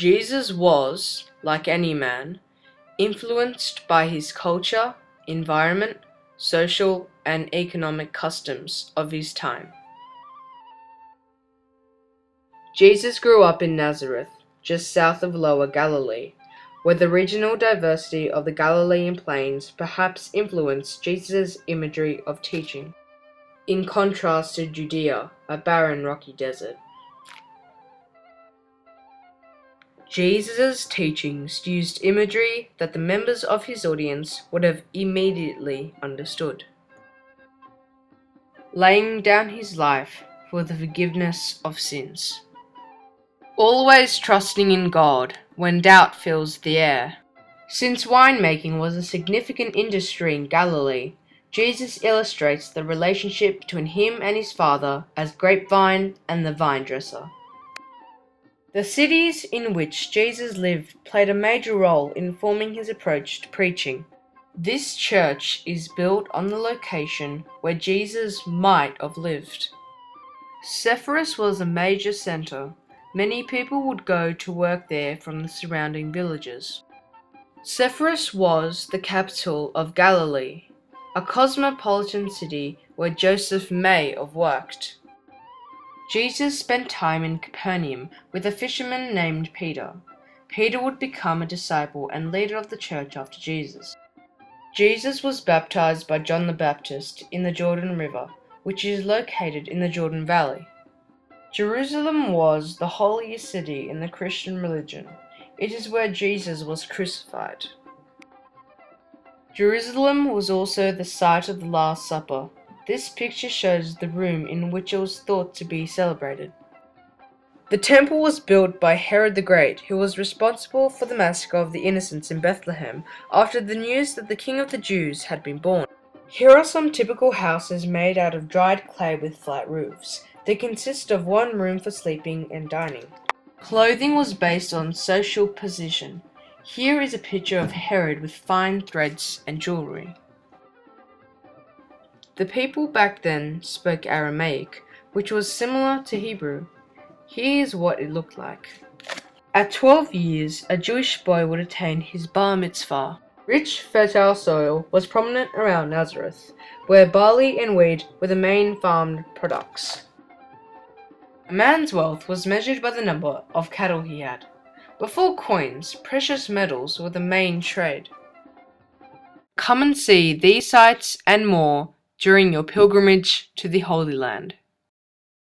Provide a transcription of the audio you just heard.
Jesus was, like any man, influenced by his culture, environment, social, and economic customs of his time. Jesus grew up in Nazareth, just south of Lower Galilee, where the regional diversity of the Galilean plains perhaps influenced Jesus' imagery of teaching, in contrast to Judea, a barren rocky desert. Jesus' teachings used imagery that the members of his audience would have immediately understood, laying down his life for the forgiveness of sins. Always trusting in God when doubt fills the air. Since winemaking was a significant industry in Galilee, Jesus illustrates the relationship between him and his Father as grapevine and the vine dresser. The cities in which Jesus lived played a major role in forming his approach to preaching. This church is built on the location where Jesus might have lived. Sepphoris was a major center. Many people would go to work there from the surrounding villages. Sepphoris was the capital of Galilee, a cosmopolitan city where Joseph may have worked. Jesus spent time in Capernaum with a fisherman named Peter. Peter would become a disciple and leader of the church after Jesus. Jesus was baptized by John the Baptist in the Jordan River, which is located in the Jordan Valley. Jerusalem was the holiest city in the Christian religion. It is where Jesus was crucified. Jerusalem was also the site of the Last Supper. This picture shows the room in which it was thought to be celebrated. The temple was built by Herod the Great, who was responsible for the massacre of the innocents in Bethlehem after the news that the King of the Jews had been born. Here are some typical houses made out of dried clay with flat roofs. They consist of one room for sleeping and dining. Clothing was based on social position. Here is a picture of Herod with fine threads and jewelry. The people back then spoke Aramaic, which was similar to Hebrew. Here is what it looked like. At 12 years, a Jewish boy would attain his bar mitzvah. Rich, fertile soil was prominent around Nazareth, where barley and wheat were the main farmed products. A man's wealth was measured by the number of cattle he had. Before coins, precious metals were the main trade. Come and see these sights and more during your pilgrimage to the Holy Land.